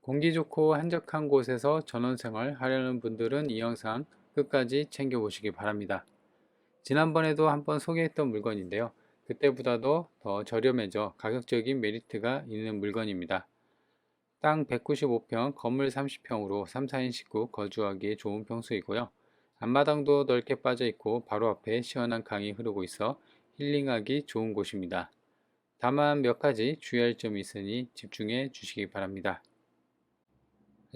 공기 좋고 한적한 곳에서 전원생활 하려는 분들은 이 영상 끝까지 챙겨보시기 바랍니다. 지난번에도 한번 소개했던 물건인데요. 그때보다도 더 저렴해져 가격적인 메리트가 있는 물건입니다. 땅 195평, 건물 30평으로 3, 4인 식구 거주하기에 좋은 평수이고요. 앞마당도 넓게 빠져 있고 바로 앞에 시원한 강이 흐르고 있어 힐링하기 좋은 곳입니다. 다만 몇 가지 주의할 점이 있으니 집중해 주시기 바랍니다.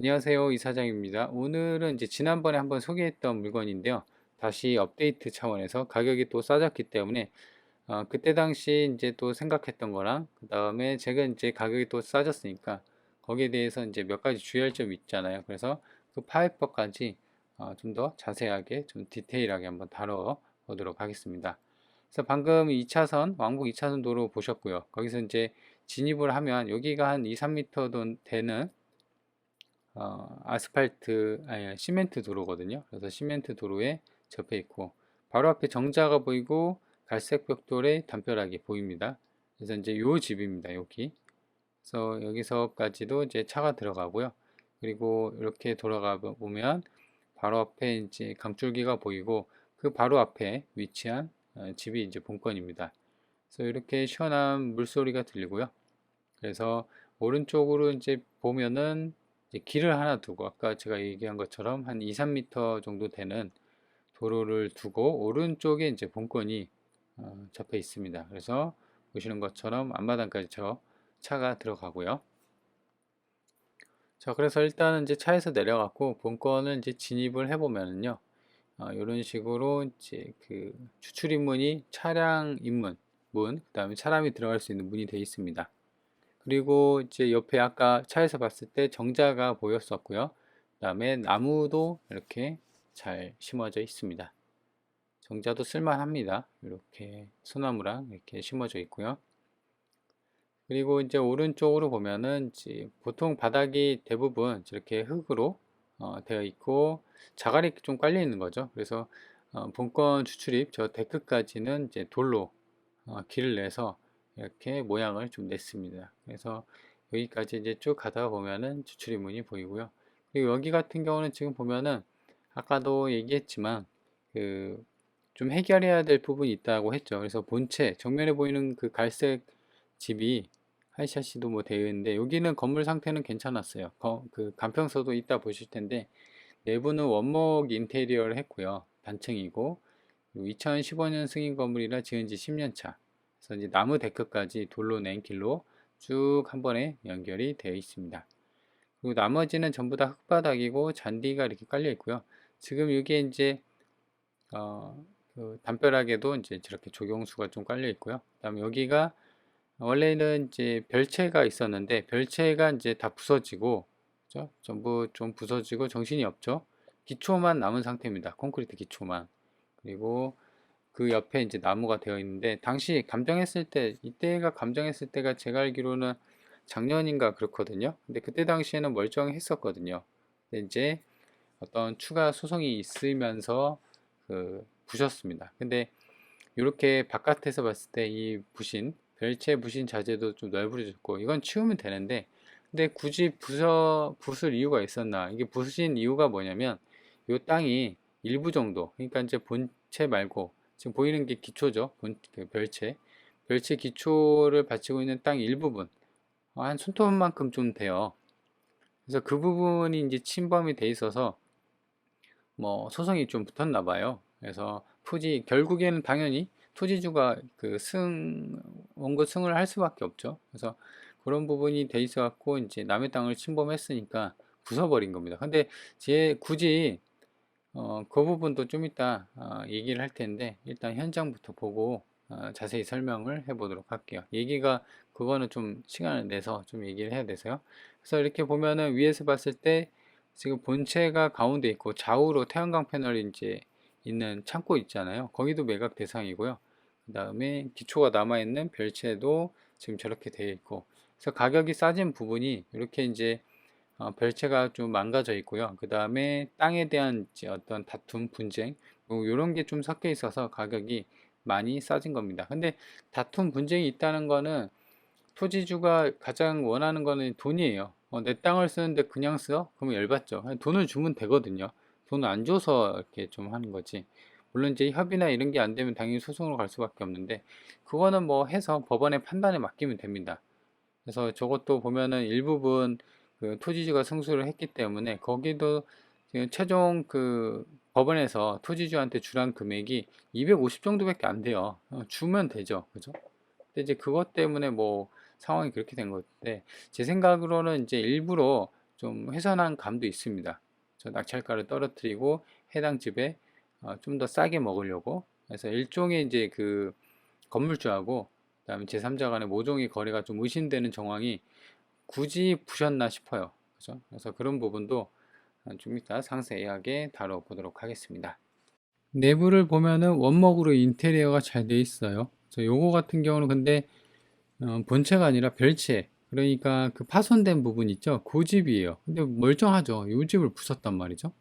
안녕하세요, 이사장입니다. 오늘은 이제 지난번에 한번 소개했던 물건인데요. 다시 업데이트 차원에서 가격이 또 싸졌기 때문에 그때 당시 이제 또 생각했던 거랑 그 다음에 제가 이제 가격이 또 싸졌으니까 거기에 대해서 이제 몇 가지 주의할 점이 있잖아요. 그래서 그 파이퍼까지 좀 더 자세하게 좀 디테일하게 한번 다뤄보도록 하겠습니다. 그래서 방금 2차선 왕복 2차선 도로 보셨고요. 거기서 이제 진입을 하면 여기가 한 2, 3m 되는 아스팔트, 아니, 시멘트 도로거든요. 그래서 시멘트 도로에 접해 있고, 바로 앞에 정자가 보이고, 갈색 벽돌에 담벼락이 보입니다. 그래서 이제 요 집입니다, 여기. 그래서 여기서까지도 이제 차가 들어가고요. 그리고 이렇게 돌아가 보면, 바로 앞에 이제 강줄기가 보이고, 그 바로 앞에 위치한 집이 이제 본건입니다. 그래서 이렇게 시원한 물소리가 들리고요. 그래서 오른쪽으로 이제 보면은 이제 길을 하나 두고 아까 제가 얘기한 것처럼 한 2, 3m 정도 되는 도로를 두고 오른쪽에 이제 본건이 접해 있습니다. 그래서 보시는 것처럼 앞마당까지 차가 들어가고요. 자, 그래서 일단은 이제 차에서 내려갔고 본건을 이제 진입을 해보면은요. 이런 식으로 이제 그 추출 입문이 차량 입문 문, 그다음에 사람이 들어갈 수 있는 문이 되어 있습니다. 그리고 이제 옆에 아까 차에서 봤을 때 정자가 보였었고요. 그 다음에 나무도 이렇게 잘 심어져 있습니다. 정자도 쓸만합니다. 이렇게 소나무랑 이렇게 심어져 있고요. 그리고 이제 오른쪽으로 보면은 이제 보통 바닥이 대부분 이렇게 흙으로 되어 있고 자갈이 좀 깔려 있는 거죠. 그래서 본건 추출입 저 데크까지는 이제 돌로 길을 내서 이렇게 모양을 좀 냈습니다. 그래서 여기까지 이제 쭉 가다가 보면은 추출입문이 보이고요. 그리고 여기 같은 경우는 지금 보면은 아까도 얘기했지만 그 좀 해결해야 될 부분이 있다고 했죠. 그래서 본체 정면에 보이는 그 갈색 집이 하이샤시도 뭐 되어 있는데 여기는 건물 상태는 괜찮았어요. 그 간평서도 이따 보실 텐데 내부는 원목 인테리어를 했고요. 단층이고 2015년 승인 건물이라 지은 지 10년 차. 그래서 이제 나무 데크까지 돌로 낸 길로 쭉 한 번에 연결이 되어 있습니다. 그리고 나머지는 전부 다 흙바닥이고 잔디가 이렇게 깔려 있고요. 지금 이게 이제 그 담벼락에도 이제 저렇게 조경수가 좀 깔려 있고요. 그다음에 여기가 원래는 이제 별채가 있었는데 별채가 이제 다 부서지고 그죠? 전부 좀 부서지고 정신이 없죠. 기초만 남은 상태입니다. 콘크리트 기초만. 그리고 그 옆에 이제 나무가 되어 있는데 당시 감정했을 때 이때가 감정했을 때가 제가 알기로는 작년인가 그렇거든요. 근데 그때 당시에는 멀쩡했었거든요. 근데 이제 어떤 추가 소송이 있으면서 그 부셨습니다. 근데 이렇게 바깥에서 봤을 때 이 부신 별채 부신 자재도 좀 널브러졌고 이건 치우면 되는데 근데 굳이 부술 이유가 있었나? 이게 부신 이유가 뭐냐면 이 땅이 일부 정도 그러니까 이제 본체 말고 지금 보이는 게 기초죠. 그 별채 기초를 받치고 있는 땅 일부분 한 손톱만큼 좀 돼요. 그래서 그 부분이 이제 침범이 돼 있어서 뭐 소송이 좀 붙었나 봐요. 그래서 결국에는 당연히 토지주가 그 원고 승을 할 수밖에 없죠. 그래서 그런 부분이 돼 있어 갖고 이제 남의 땅을 침범했으니까 부숴버린 겁니다. 근데 굳이 그 부분도 좀 이따 얘기를 할 텐데 일단 현장부터 보고 자세히 설명을 해 보도록 할게요. 그거는 좀 시간을 내서 좀 얘기를 해야 돼서요. 그래서 이렇게 보면은 위에서 봤을 때 지금 본체가 가운데 있고 좌우로 태양광 패널이 이제 있는 창고 있잖아요. 거기도 매각 대상이고요. 그 다음에 기초가 남아있는 별채도 지금 저렇게 되어 있고 그래서 가격이 싸진 부분이 이렇게 이제 별채가 좀 망가져 있고요. 그 다음에 땅에 대한 이제 어떤 다툼, 분쟁, 뭐 이런 게 좀 섞여 있어서 가격이 많이 싸진 겁니다. 근데 다툼, 분쟁이 있다는 거는 토지주가 가장 원하는 거는 돈이에요. 내 땅을 쓰는데 그냥 써? 그러면 열받죠. 그냥 돈을 주면 되거든요. 돈을 안 줘서 이렇게 좀 하는 거지. 물론 이제 협의나 이런 게 안 되면 당연히 소송으로 갈 수밖에 없는데, 그거는 뭐 해서 법원의 판단에 맡기면 됩니다. 그래서 저것도 보면은 일부분 그 토지주가 승소를 했기 때문에 거기도 지금 최종 그 법원에서 토지주한테 주란 금액이 250 정도밖에 안 돼요. 주면 되죠. 그죠? 근데 이제 그것 때문에 뭐 상황이 그렇게 된 건데, 제 생각으로는 이제 일부러 좀 훼손한 감도 있습니다. 저 낙찰가를 떨어뜨리고 해당 집에 좀 더 싸게 먹으려고. 그래서 일종의 이제 그 건물주하고 그다음에 제3자 간의 모종의 거래가 좀 의심되는 정황이 굳이 부셨나 싶어요. 그죠? 그래서 그런 부분도 좀 이따 상세하게 다뤄보도록 하겠습니다. 내부를 보면은 원목으로 인테리어가 잘 돼 있어요. 그래서 요거 같은 경우는 근데 본체가 아니라 별채, 그러니까 그 파손된 부분 있죠? 그 집이에요. 근데 멀쩡하죠. 요 집을 부쉈단 말이죠.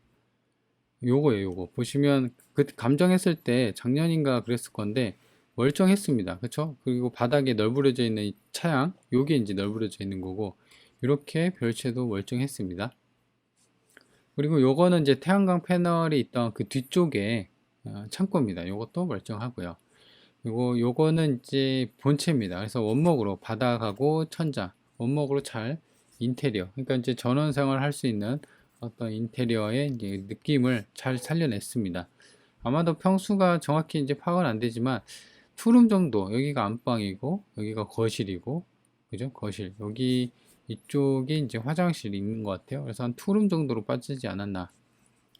요거예요, 요거. 보시면 그 감정했을 때 작년인가 그랬을 건데 멀쩡했습니다. 그쵸? 그리고 바닥에 널브러져 있는 이 차양, 요게 이제 널브러져 있는 거고, 이렇게 별채도 멀쩡했습니다. 그리고 요거는 이제 태양광 패널이 있던 그 뒤쪽에 창고입니다. 요것도 멀쩡하고요. 그리고 요거는 이제 본체입니다. 그래서 원목으로 바닥하고 천장, 원목으로 잘 인테리어. 그러니까 이제 전원 생활 할 수 있는 어떤 인테리어의 이제 느낌을 잘 살려냈습니다. 아마도 평수가 정확히 이제 파악은 안 되지만 투룸 정도, 여기가 안방이고 여기가 거실이고, 그죠? 거실. 여기 이쪽에 이제 화장실이 있는 것 같아요. 그래서 한 투룸 정도로 빠지지 않았나.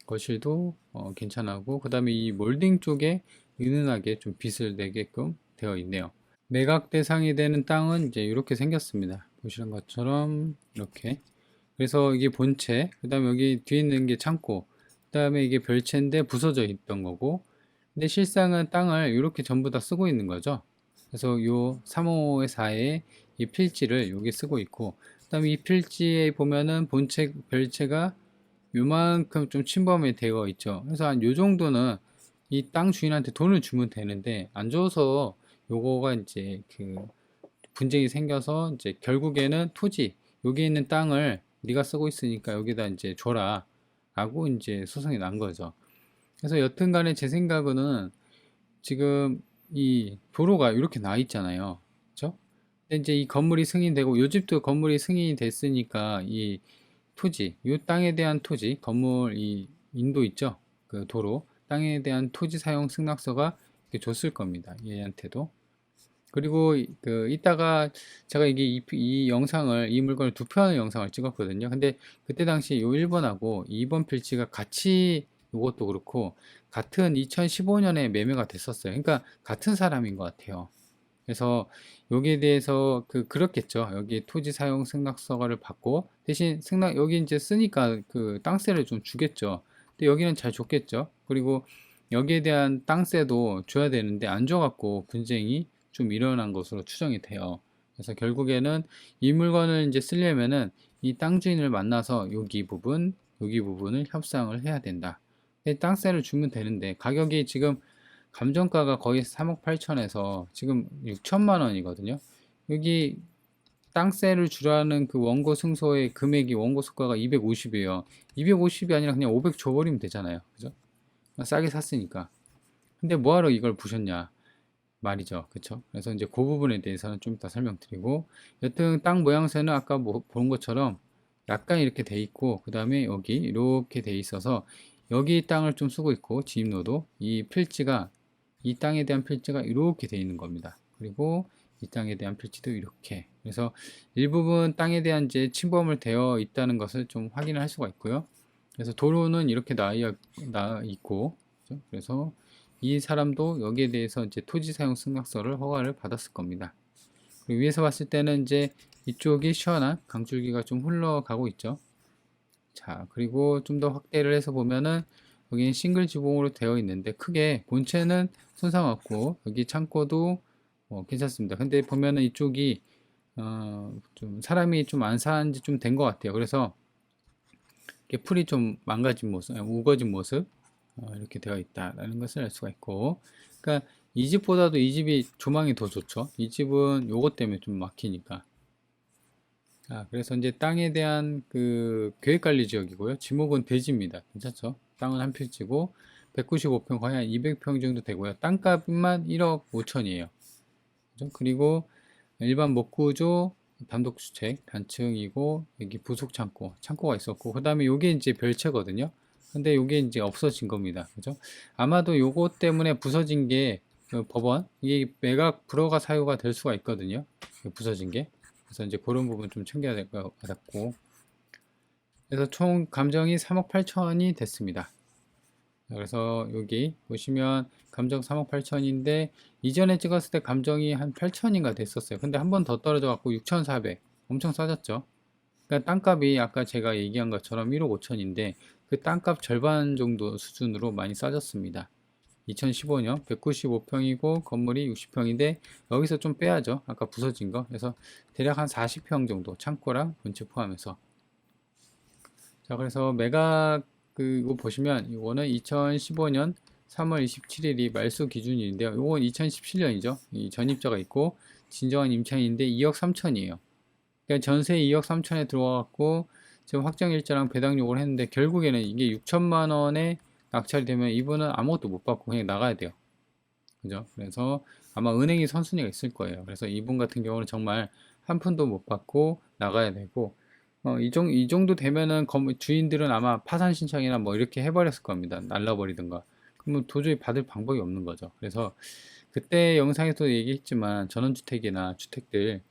거실도 괜찮았고, 그 다음에 이 몰딩 쪽에 은은하게 좀 빛을 내게끔 되어 있네요. 매각 대상이 되는 땅은 이제 이렇게 생겼습니다. 보시는 것처럼 이렇게. 그래서 이게 본체, 그 다음에 여기 뒤에 있는 게 창고, 그 다음에 이게 별채인데 부서져 있던 거고, 근데 실상은 땅을 이렇게 전부 다 쓰고 있는 거죠. 그래서 요 3호의 4의 이 필지를 여기 쓰고 있고, 그 다음에 이 필지에 보면은 본체, 별채가 요만큼 좀 침범이 되어 있죠. 그래서 한 요 정도는 이 땅 주인한테 돈을 주면 되는데 안 줘서 요거가 이제 그 분쟁이 생겨서 이제 결국에는 토지, 여기 있는 땅을 네가 쓰고 있으니까 여기다 이제 줘라 라고 이제 소송이 난 거죠. 그래서 여튼 간에 제 생각은 지금 이 도로가 이렇게 나 있잖아요. 그죠? 근데 이제 이 건물이 승인되고 요 집도 건물이 승인이 됐으니까 이 토지, 이 땅에 대한 토지, 건물 이 인도 있죠? 그 도로, 땅에 대한 토지 사용 승낙서가 이렇게 줬을 겁니다. 얘한테도. 그리고 그 이따가 제가 이게 이 영상을 이 물건을 두표하는 영상을 찍었거든요. 근데 그때 당시 요 1번하고 2번 필지가 같이 이것도 그렇고 같은 2015년에 매매가 됐었어요. 그러니까 같은 사람인 것 같아요. 그래서 여기에 대해서 그렇겠죠. 여기 토지 사용 승낙서가를 받고 대신 승낙 여기 이제 쓰니까 그 땅세를 좀 주겠죠. 근데 여기는 잘 줬겠죠. 그리고 여기에 대한 땅세도 줘야 되는데 안 줘갖고 분쟁이 좀 일어난 것으로 추정이 돼요. 그래서 결국에는 이 물건을 이제 쓰려면은 이 땅 주인을 만나서 여기 부분을 협상을 해야 된다. 땅세를 주면 되는데 가격이 지금 감정가가 거의 3억 8천에서 지금 6천만 원이거든요. 여기 땅세를 주라는 그 원고 승소의 금액이 원고 수가가 250이에요. 250이 아니라 그냥 500 줘버리면 되잖아요. 그죠? 싸게 샀으니까. 근데 뭐하러 이걸 부셨냐 말이죠. 그쵸? 그래서 이제 그 부분에 대해서는 좀 이따 설명드리고, 여튼 땅 모양새는 아까 본 것처럼 약간 이렇게 돼 있고, 그 다음에 여기 이렇게 돼 있어서 여기 땅을 좀 쓰고 있고, 지입로도 이 필지가 이 땅에 대한 필지가 이렇게 돼 있는 겁니다. 그리고 이 땅에 대한 필지도 이렇게. 그래서 일부분 땅에 대한 이제 침범을 되어 있다는 것을 좀 확인을 할 수가 있고요. 그래서 도로는 이렇게 나 있고, 그렇죠? 그래서 이 사람도 여기에 대해서 이제 토지 사용 승낙서를 허가를 받았을 겁니다. 그리고 위에서 봤을 때는 이제 이쪽이 시원한 강줄기가 좀 흘러가고 있죠. 자, 그리고 좀 더 확대를 해서 보면은 여기는 싱글 지붕으로 되어 있는데 크게 본체는 손상 없고 여기 창고도 괜찮습니다. 근데 보면은 이쪽이 좀 사람이 좀 안 산 지 좀 된 것 같아요. 그래서 이렇게 풀이 좀 망가진 모습, 우거진 모습 이렇게 되어 있다라는 것을 알 수가 있고, 그러니까 이 집보다도 이 집이 조망이 더 좋죠. 이 집은 요것 때문에 좀 막히니까. 그래서 이제 땅에 대한 그 계획관리 지역이고요. 지목은 대지입니다. 괜찮죠? 땅은 한 필지고 195평 거의 한 200평 정도 되고요. 땅값만 1억 5천이에요. 그죠? 그리고 일반 목구조 단독주택 단층이고 여기 부속 창고가 있었고 그 다음에 요게 이제 별채거든요. 근데 요게 이제 없어진 겁니다. 그죠? 아마도 요거 때문에 부서진 게 그 법원 이게 매각 불허가 사유가 될 수가 있거든요. 부서진 게. 그래서 이제 그런 부분 좀 챙겨야 될 것 같고. 그래서 총 감정이 3억 8천이 됐습니다. 그래서 여기 보시면 감정 3억 8천인데 이전에 찍었을 때 감정이 한 8천인가 됐었어요. 근데 한 번 더 떨어져 갖고 6,400 엄청 싸졌죠. 그러니까 땅값이 아까 제가 얘기한 것처럼 1억 5천인데 그 땅값 절반 정도 수준으로 많이 싸졌습니다. 2015년 195평이고 건물이 60평인데 여기서 좀 빼야죠. 아까 부서진 거. 그래서 대략 한 40평 정도 창고랑 본체 포함해서. 자, 그래서 매각 그거 보시면 이거는 2015년 3월 27일이 말소 기준인데요. 이건 2017년이죠. 이 전입자가 있고 진정한 임차인인데 2억 3천이에요. 그러니까 전세 2억 3천에 들어와갖고 지금 확정일자랑 배당 요구를 했는데 결국에는 이게 6천만 원에 낙찰이 되면 이분은 아무것도 못 받고 그냥 나가야 돼요. 그죠? 그래서 아마 은행이 선순위가 있을 거예요. 그래서 이분 같은 경우는 정말 한 푼도 못 받고 나가야 되고 이 정도 되면은 주인들은 아마 파산 신청이나 뭐 이렇게 해버렸을 겁니다. 날라버리든가. 그러면 도저히 받을 방법이 없는 거죠. 그래서 그때 영상에서 얘기했지만 전원주택이나 주택들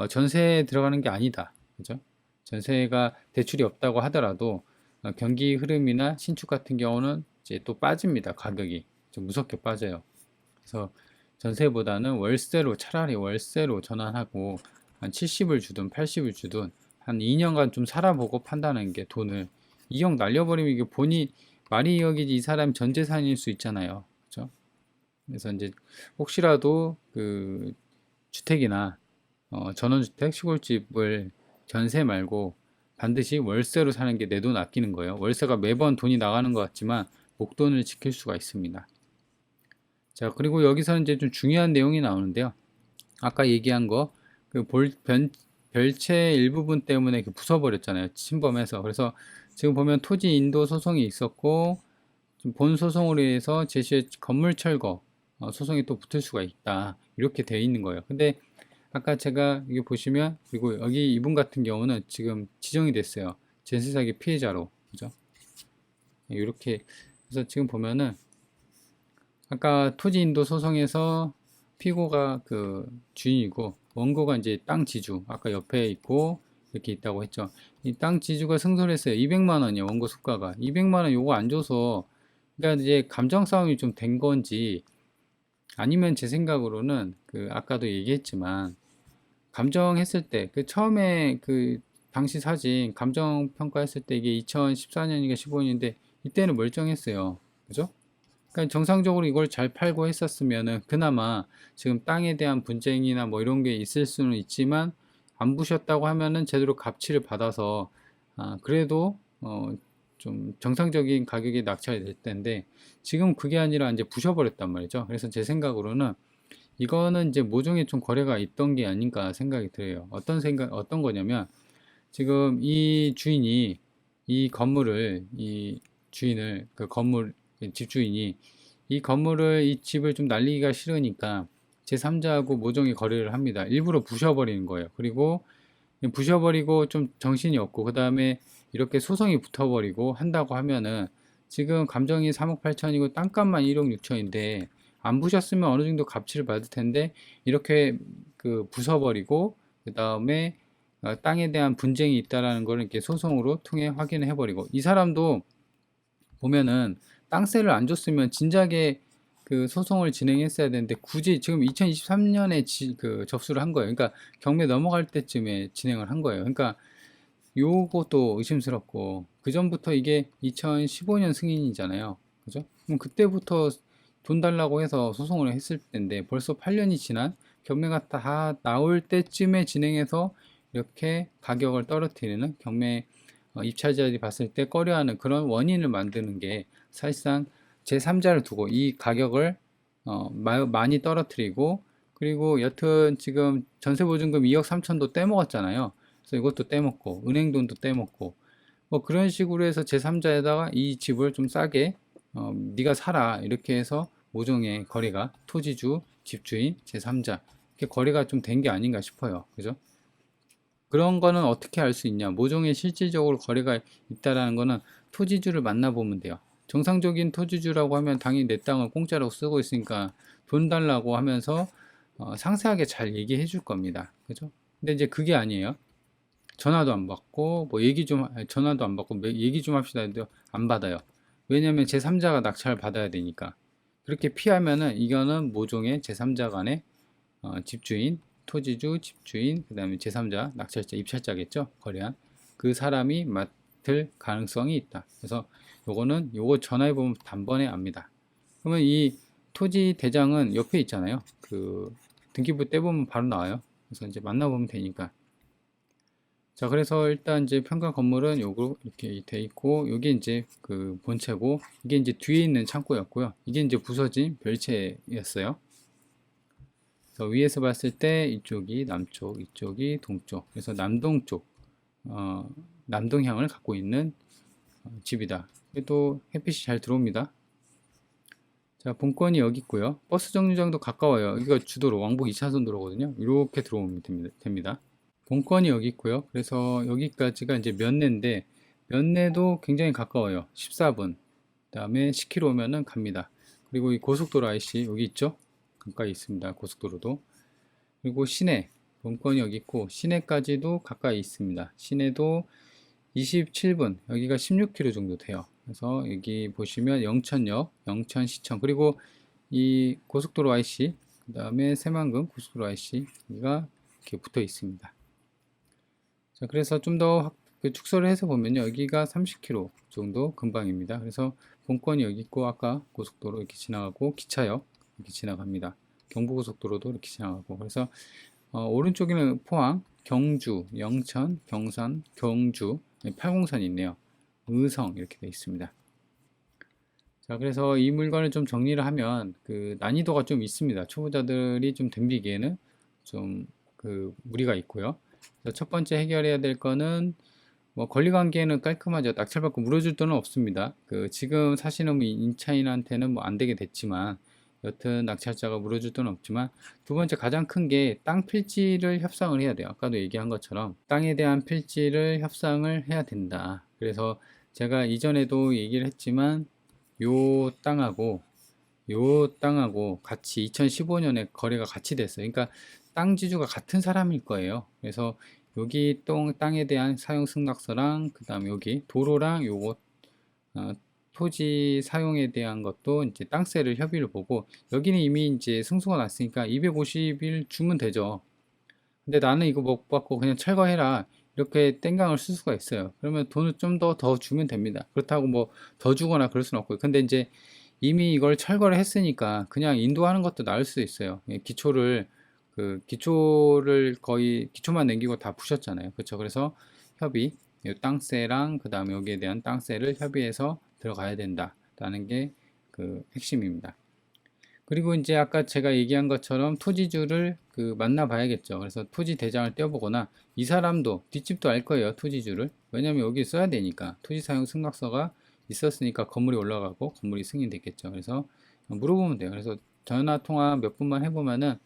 전세에 들어가는 게 아니다. 그죠? 전세가 대출이 없다고 하더라도 경기 흐름이나 신축 같은 경우는 이제 또 빠집니다. 가격이 좀 무섭게 빠져요. 그래서 전세보다는 차라리 월세로 전환하고 한 70을 주든 80을 주든 한 2년간 좀 살아보고 판단하는 게 돈을 2억 날려버리면 이게 말이 2억이지 이 사람 전 재산일 수 있잖아요. 그죠? 그래서 이제 혹시라도 그 주택이나 전원주택 시골집을 전세 말고 반드시 월세로 사는 게 내 돈 아끼는 거예요. 월세가 매번 돈이 나가는 것 같지만 목돈을 지킬 수가 있습니다. 자, 그리고 여기서는 이제 좀 중요한 내용이 나오는데요. 아까 얘기한 거, 그 별채 일부분 때문에 부숴버렸잖아요. 침범해서. 그래서 지금 보면 토지 인도 소송이 있었고, 본 소송으로 해서 제시의 건물 철거 소송이 또 붙을 수가 있다. 이렇게 돼 있는 거예요. 근데 아까 제가 이게 보시면, 그리고 여기 이분 같은 경우는 지금 지정이 됐어요. 전세 사기 피해자로. 그죠? 이렇게. 그래서 지금 보면은, 아까 토지 인도 소송에서 피고가 그 주인이고 원고가 이제 땅 지주 아까 옆에 있고 이렇게 있다고 했죠. 이 땅 지주가 승소를 했어요. 200만 원이에요. 원고 수가가 200만 원 요거 안 줘서 그러니까 이제 감정 싸움이 좀 된 건지 아니면 제 생각으로는 그 아까도 얘기했지만 감정했을 때 그 처음에 그 당시 사진 감정 평가했을 때 이게 2014년인가 15년인데 이때는 멀쩡했어요. 그죠? 그러니까 정상적으로 이걸 잘 팔고 했었으면은 그나마 지금 땅에 대한 분쟁이나 뭐 이런 게 있을 수는 있지만 안 부셨다고 하면은 제대로 갑치를 받아서 그래도 좀 정상적인 가격에 낙찰이 될 텐데 지금 그게 아니라 이제 부셔버렸단 말이죠. 그래서 제 생각으로는 이거는 이제 모종의 좀 거래가 있던 게 아닌가 생각이 들어요. 어떤 거냐면 지금 이 주인이 이 주인을 그 건물 집주인이 이 집을 좀 날리기가 싫으니까 제3자하고 모종의 거래를 합니다. 일부러 부셔버리는 거예요. 그리고 부셔버리고 좀 정신이 없고 그 다음에 이렇게 소송이 붙어버리고 한다고 하면은 지금 감정이 3억 8천이고 땅값만 1억 6천인데 안 부셨으면 어느 정도 값치를 받을 텐데 이렇게 그 부숴버리고 그 다음에 땅에 대한 분쟁이 있다라는 걸 이렇게 소송으로 통해 확인을 해버리고 이 사람도 보면은 땅세를 안 줬으면 진작에 그 소송을 진행했어야 되는데 굳이 지금 2023년에 그 접수를 한 거예요. 그러니까 경매 넘어갈 때쯤에 진행을 한 거예요. 그러니까 요것도 의심스럽고 그 전부터 이게 2015년 승인이잖아요. 그죠? 그럼 그때부터 돈 달라고 해서 소송을 했을 텐데 벌써 8년이 지난 경매가 다 나올 때쯤에 진행해서 이렇게 가격을 떨어뜨리는 경매 입찰자들이 봤을 때 꺼려하는 그런 원인을 만드는 게 사실상 제3자를 두고 이 가격을 많이 떨어뜨리고 그리고 여튼 지금 전세보증금 2억 3천도 떼먹었잖아요. 그래서 이것도 떼먹고 은행 돈도 떼먹고 뭐 그런 식으로 해서 제3자에다가 이 집을 좀 싸게 네가 사라 이렇게 해서 모종의 거래가 토지주, 집주인, 제3자 이렇게 거래가 좀 된 게 아닌가 싶어요. 그죠? 그런 거는 어떻게 알 수 있냐? 모종의 실질적으로 거래가 있다라는 거는 토지주를 만나보면 돼요. 정상적인 토지주라고 하면 당연히 내 땅을 공짜로 쓰고 있으니까 돈 달라고 하면서 상세하게 잘 얘기해 줄 겁니다. 그죠? 근데 이제 그게 아니에요. 전화도 안 받고 뭐 얘기 좀 전화도 안 받고 얘기 좀 합시다 해도 안 받아요. 왜냐면 제3자가 낙찰을 받아야 되니까. 그렇게 피하면은 이거는 모종의 제3자 간의 집주인, 토지주, 집주인, 그 다음에 제3자, 낙찰자, 입찰자겠죠? 거래한 그 사람이 맡을 가능성이 있다. 그래서 요거 전화해 보면 단번에 압니다. 그러면 이 토지 대장은 옆에 있잖아요. 그 등기부 떼보면 바로 나와요. 그래서 이제 만나보면 되니까. 자, 그래서 일단 이제 평가 건물은 요거 이렇게 돼 있고, 요게 이제 그 본체고, 이게 이제 뒤에 있는 창고였고요. 이게 이제 부서진 별채였어요. 그래서 위에서 봤을 때 이쪽이 남쪽, 이쪽이 동쪽. 그래서 남동쪽, 남동향을 갖고 있는 집이다. 그래도 햇빛이 잘 들어옵니다. 자, 본건이 여기 있고요. 버스 정류장도 가까워요. 여기가 주도로 왕복 2차선 도로거든요. 이렇게 들어오면 됩니다. 본건이 여기 있고요. 그래서 여기까지가 이제 면내인데 면내도 굉장히 가까워요. 14분. 그다음에 10km면은 갑니다. 그리고 이 고속도로 IC 여기 있죠? 가까이 있습니다. 고속도로도. 그리고 시내 본건이 여기 있고 시내까지도 가까이 있습니다. 시내도 27분. 여기가 16km 정도 돼요. 그래서 여기 보시면 영천역, 영천시청 그리고 이 고속도로 IC 그다음에 새만금 고속도로 IC가 이렇게 붙어 있습니다. 자, 그래서 좀 더 축소를 해서 보면요. 여기가 30km 정도 근방입니다. 그래서 본건이 여기 있고 아까 고속도로 이렇게 지나가고 기차역 이렇게 지나갑니다. 경부고속도로도 이렇게 지나가고 그래서 오른쪽에는 포항, 경주, 영천, 경산, 경주 8공선이 있네요. 의성 이렇게 되어 있습니다. 자, 그래서 이 물건을 좀 정리를 하면 그 난이도가 좀 있습니다. 초보자들이 좀 덤비기에는 좀 그 무리가 있고요. 첫 번째 해결해야 될 거는 뭐 권리관계는 깔끔하죠. 낙찰받고 물어줄 돈은 없습니다. 그 지금 사시는 임차인한테는 뭐 안 되게 됐지만 여튼 낙찰자가 물어줄 돈은 없지만 두 번째 가장 큰 게 땅 필지를 협상을 해야 돼요. 아까도 얘기한 것처럼 땅에 대한 필지를 협상을 해야 된다. 그래서 제가 이전에도 얘기를 했지만 요 땅하고 같이 2015년에 거래가 같이 됐어요. 그러니까 땅 지주가 같은 사람일 거예요. 그래서 여기 땅에 대한 사용 승낙서랑 그 다음에 여기 도로랑 요거 어, 토지 사용에 대한 것도 이제 땅세를 협의를 보고 여기는 이미 이제 승소가 났으니까 250일 주면 되죠. 근데 나는 이거 못 받고 그냥 철거해라 이렇게 땡깡을 쓸 수가 있어요. 그러면 돈을 좀 더 주면 됩니다. 그렇다고 뭐 더 주거나 그럴 수는 없고요. 근데 이제 이미 이걸 철거를 했으니까 그냥 인도하는 것도 나을 수도 있어요. 예, 기초를 거의 기초만 남기고 다 부셨잖아요. 그렇죠? 그래서 협의, 땅세랑 그 다음에 여기에 대한 땅세를 협의해서 들어가야 된다라는 게 그 핵심입니다. 그리고 이제 아까 제가 얘기한 것처럼 토지주를 그 만나봐야겠죠. 그래서 토지 대장을 떼어보거나 이 사람도 뒷집도 알 거예요. 토지주를. 왜냐면 여기 써야 되니까 토지 사용 승낙서가 있었으니까 건물이 올라가고 건물이 승인됐겠죠. 그래서 물어보면 돼요. 그래서 전화 통화 몇 분만 해보면은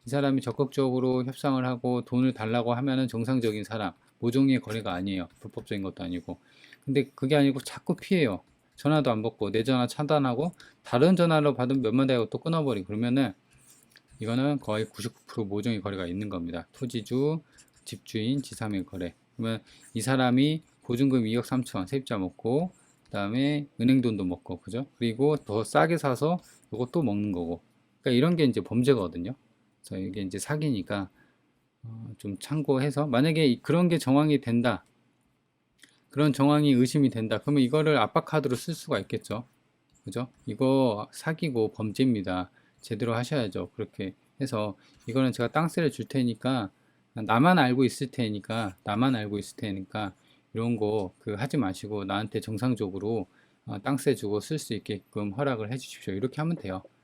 이 사람이 적극적으로 협상을 하고 돈을 달라고 하면은 정상적인 사람, 모종의 거래가 아니에요. 불법적인 것도 아니고. 근데 그게 아니고 자꾸 피해요. 전화도 안 받고 내 전화 차단하고 다른 전화로 받으면 몇만 대고 또 끊어버리고 그러면은 이거는 거의 99% 모종의 거래가 있는 겁니다. 토지주, 집주인, 지3의 거래. 그러면 이 사람이 보증금 2억 3천 세입자 먹고 그다음에 은행 돈도 먹고 그죠? 그리고 더 싸게 사서 이것도 먹는 거고. 그러니까 이런 게 이제 범죄거든요. 그래서 이게 이제 사기니까 좀 참고해서 만약에 그런 게 정황이 된다. 그런 정황이 의심이 된다. 그러면 이거를 압박카드로 쓸 수가 있겠죠. 그죠? 이거 사기고 범죄입니다. 제대로 하셔야죠. 그렇게 해서 이거는 제가 땅세를 줄 테니까 나만 알고 있을 테니까 이런 거 그 하지 마시고 나한테 정상적으로 땅세 주고 쓸 수 있게끔 허락을 해 주십시오. 이렇게 하면 돼요.